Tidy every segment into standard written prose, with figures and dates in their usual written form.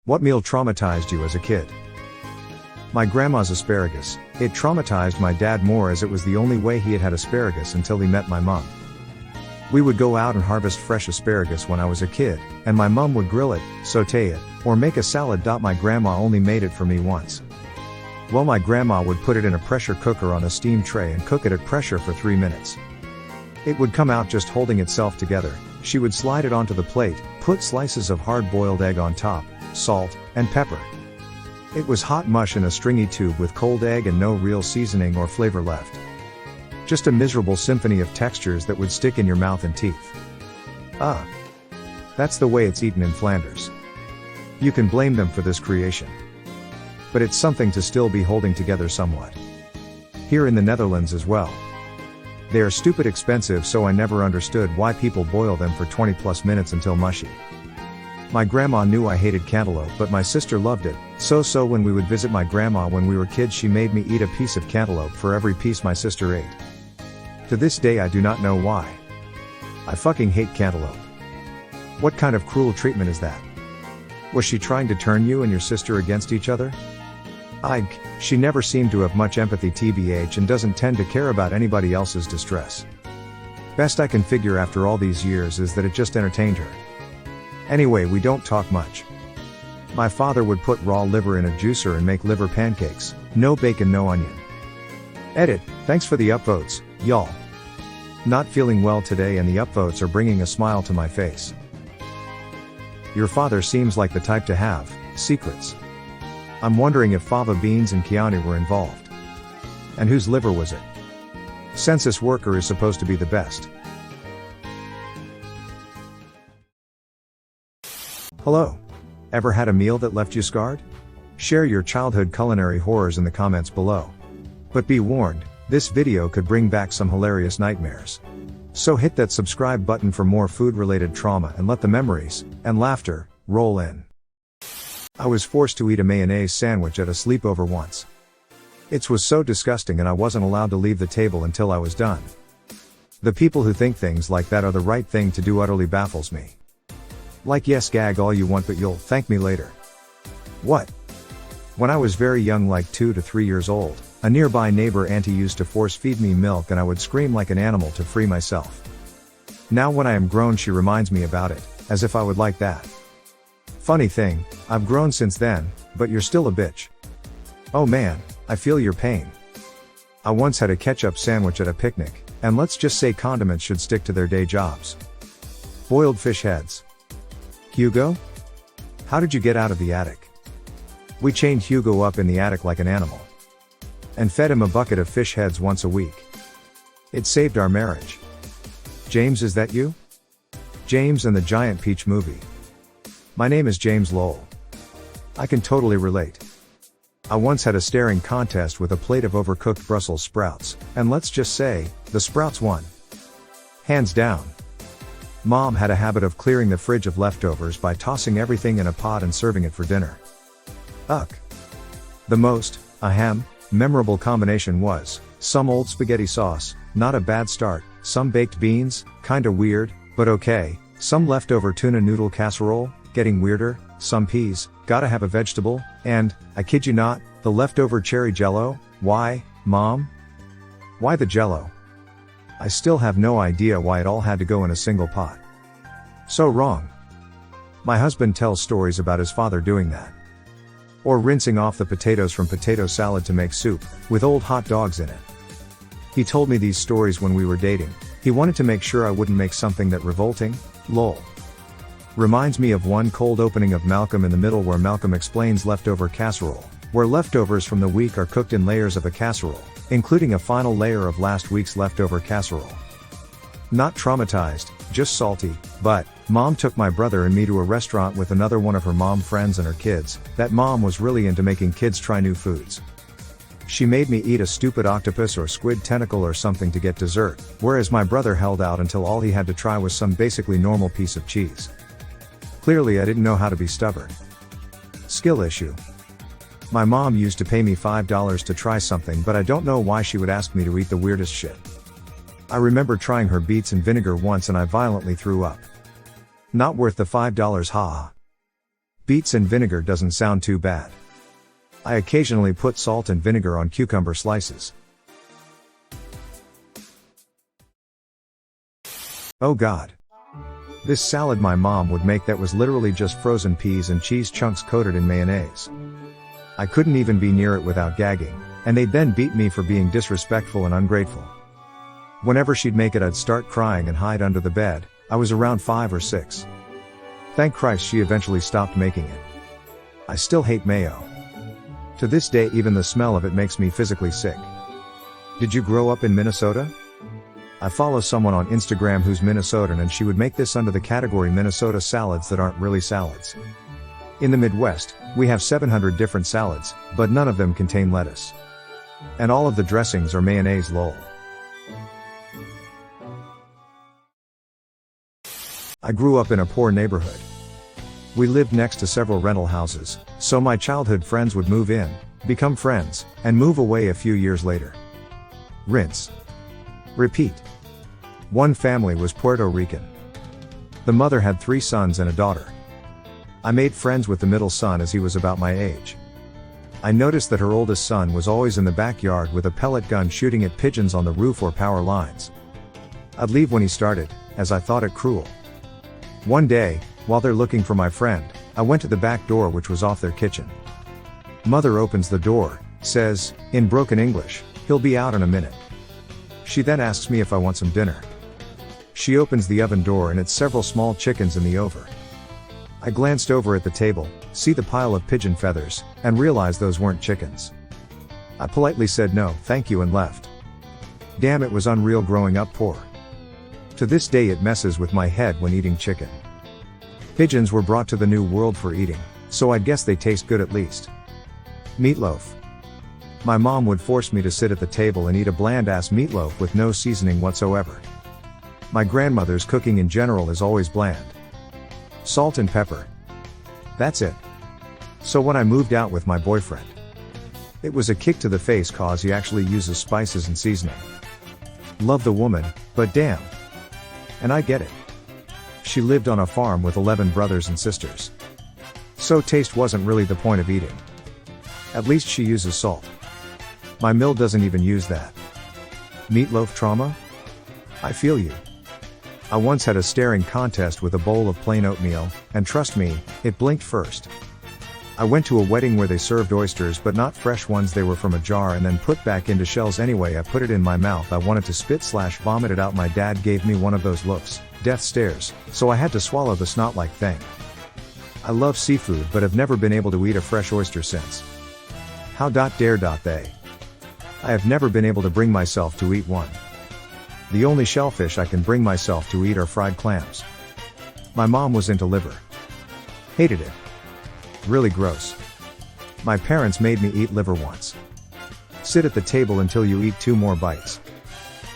What meal traumatized you as a kid? My grandma's asparagus. It traumatized my dad more as it was the only way he had had asparagus until he met my mom. We would go out and harvest fresh asparagus when I was a kid, and my mom would grill it, saute it, or make a salad. My grandma only made it for me once. Well, my grandma would put it in a pressure cooker on a steam tray and cook it at pressure for 3 minutes. It would come out just holding itself together. She would slide it onto the plate, put slices of hard-boiled egg on top, salt, and pepper. It was hot mush in a stringy tube with cold egg and no real seasoning or flavor left. Just a miserable symphony of textures that would stick in your mouth and teeth. That's the way it's eaten in Flanders. You can blame them for this creation. But it's something to still be holding together somewhat. Here in the Netherlands as well. They are stupid expensive, so I never understood why people boil them for 20+ minutes until mushy. My grandma knew I hated cantaloupe, but my sister loved it, so when we would visit my grandma when we were kids, she made me eat a piece of cantaloupe for every piece my sister ate. To this day I do not know why. I fucking hate cantaloupe. What kind of cruel treatment is that? Was she trying to turn you and your sister against each other? She never seemed to have much empathy tbh and doesn't tend to care about anybody else's distress. Best I can figure after all these years is that it just entertained her. Anyway, we don't talk much. My father would put raw liver in a juicer and make liver pancakes. No bacon, no onion. Edit. Thanks for the upvotes, y'all. Not feeling well today and the upvotes are bringing a smile to my face. Your father seems like the type to have secrets. I'm wondering if fava beans and Keanu were involved. And whose liver was it? Census worker is supposed to be the best. Hello. Ever had a meal that left you scarred? Share your childhood culinary horrors in the comments below. But be warned, this video could bring back some hilarious nightmares. So hit that subscribe button for more food-related trauma and let the memories and laughter roll in. I was forced to eat a mayonnaise sandwich at a sleepover once. It was so disgusting and I wasn't allowed to leave the table until I was done. The people who think things like that are the right thing to do utterly baffles me. Like, yes, gag all you want, but you'll thank me later. What? When I was very young, like 2 to 3 years old, a nearby neighbor auntie used to force feed me milk and I would scream like an animal to free myself. Now when I am grown, she reminds me about it, as if I would like that. Funny thing, I've grown since then, but you're still a bitch. Oh man, I feel your pain. I once had a ketchup sandwich at a picnic, and let's just say condiments should stick to their day jobs. Boiled fish heads. Hugo? How did you get out of the attic? We chained Hugo up in the attic like an animal. And fed him a bucket of fish heads once a week. It saved our marriage. James, is that you? James and the Giant Peach movie. My name is James Lowell. I can totally relate. I once had a staring contest with a plate of overcooked Brussels sprouts, and let's just say, the sprouts won. Hands down. Mom had a habit of clearing the fridge of leftovers by tossing everything in a pot and serving it for dinner. The most, memorable combination was, some old spaghetti sauce, not a bad start, some baked beans, kinda weird, but okay, some leftover tuna noodle casserole, getting weirder, some peas, gotta have a vegetable, and, I kid you not, the leftover cherry jello. Why, Mom? Why the jello? I still have no idea why it all had to go in a single pot. So wrong. My husband tells stories about his father doing that. Or rinsing off the potatoes from potato salad to make soup, with old hot dogs in it. He told me these stories when we were dating. He wanted to make sure I wouldn't make something that revolting, lol. Reminds me of one cold opening of Malcolm in the Middle where Malcolm explains leftover casserole, where leftovers from the week are cooked in layers of a casserole, including a final layer of last week's leftover casserole. Not traumatized, just salty, but, Mom took my brother and me to a restaurant with another one of her mom friends and her kids. That mom was really into making kids try new foods. She made me eat a stupid octopus or squid tentacle or something to get dessert, whereas my brother held out until all he had to try was some basically normal piece of cheese. Clearly I didn't know how to be stubborn. Skill issue. My mom used to pay me $5 to try something, but I don't know why she would ask me to eat the weirdest shit. I remember trying her beets and vinegar once and I violently threw up. Not worth the $5, haha. Beets and vinegar doesn't sound too bad. I occasionally put salt and vinegar on cucumber slices. Oh God. This salad my mom would make that was literally just frozen peas and cheese chunks coated in mayonnaise. I couldn't even be near it without gagging, and they'd then beat me for being disrespectful and ungrateful. Whenever she'd make it, I'd start crying and hide under the bed. I was around 5 or 6. Thank Christ she eventually stopped making it. I still hate mayo. To this day even the smell of it makes me physically sick. Did you grow up in Minnesota? I follow someone on Instagram who's Minnesotan and she would make this under the category Minnesota salads that aren't really salads. In the Midwest, we have 700 different salads, but none of them contain lettuce. And all of the dressings are mayonnaise lol. I grew up in a poor neighborhood. We lived next to several rental houses, so my childhood friends would move in, become friends, and move away a few years later. Rinse. Repeat. One family was Puerto Rican. The mother had 3 sons and a daughter. I made friends with the middle son as he was about my age. I noticed that her oldest son was always in the backyard with a pellet gun shooting at pigeons on the roof or power lines. I'd leave when he started, as I thought it cruel. One day, while they're looking for my friend, I went to the back door which was off their kitchen. Mother opens the door, says, in broken English, "He'll be out in a minute." She then asks me if I want some dinner. She opens the oven door and it's several small chickens in the oven. I glanced over at the table, see the pile of pigeon feathers, and realized those weren't chickens. I politely said no, thank you and left. Damn, it was unreal growing up poor. To this day it messes with my head when eating chicken. Pigeons were brought to the new world for eating, so I'd guess they taste good at least. Meatloaf. My mom would force me to sit at the table and eat a bland-ass meatloaf with no seasoning whatsoever. My grandmother's cooking in general is always bland. Salt and pepper. That's it. So when I moved out with my boyfriend, it was a kick to the face cause he actually uses spices and seasoning. Love the woman, but damn. And I get it. She lived on a farm with 11 brothers and sisters. So taste wasn't really the point of eating. At least she uses salt. My mill doesn't even use that. Meatloaf trauma? I feel you. I once had a staring contest with a bowl of plain oatmeal, and trust me, it blinked first. I went to a wedding where they served oysters but not fresh ones, they were from a jar and then put back into shells anyway. I put it in my mouth, I wanted to spit/vomit it out. My dad gave me one of those looks, death stares, so I had to swallow the snot-like thing. I love seafood but have never been able to eat a fresh oyster since. How dare they? I have never been able to bring myself to eat one. The only shellfish I can bring myself to eat are fried clams. My mom was into liver. Hated it. Really gross. My parents made me eat liver once. Sit at the table until you eat 2 more bites.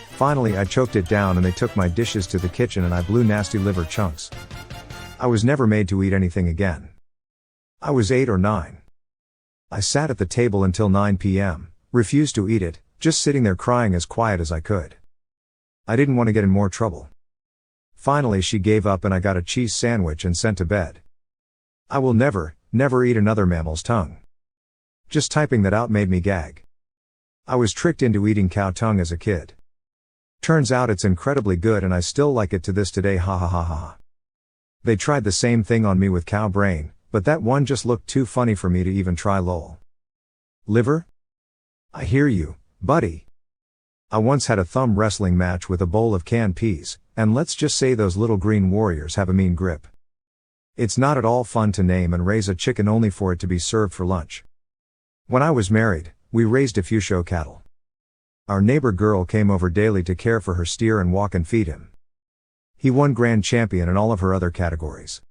Finally I choked it down and they took my dishes to the kitchen and I blew nasty liver chunks. I was never made to eat anything again. I was 8 or 9. I sat at the table until 9 p.m., refused to eat it, just sitting there crying as quiet as I could. I didn't want to get in more trouble. Finally she gave up and I got a cheese sandwich and sent to bed. I will never eat another mammal's tongue. Just typing that out made me gag. I was tricked into eating cow tongue as a kid. Turns out it's incredibly good and I still like it to this today, ha ha ha ha. They tried the same thing on me with cow brain, but that one just looked too funny for me to even try lol. Liver? I hear you, buddy. I once had a thumb wrestling match with a bowl of canned peas, and let's just say those little green warriors have a mean grip. It's not at all fun to name and raise a chicken only for it to be served for lunch. When I was married, we raised a few show cattle. Our neighbor girl came over daily to care for her steer and walk and feed him. He won grand champion in all of her other categories.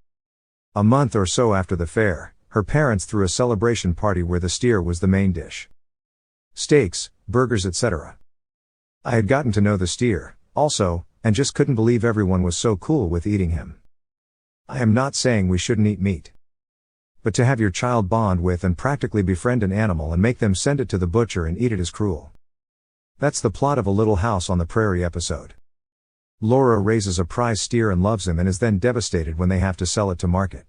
A month or so after the fair, her parents threw a celebration party where the steer was the main dish. Steaks, burgers, etc. I had gotten to know the steer, also, and just couldn't believe everyone was so cool with eating him. I am not saying we shouldn't eat meat. But to have your child bond with and practically befriend an animal and make them send it to the butcher and eat it is cruel. That's the plot of a Little House on the Prairie episode. Laura raises a prize steer and loves him and is then devastated when they have to sell it to market.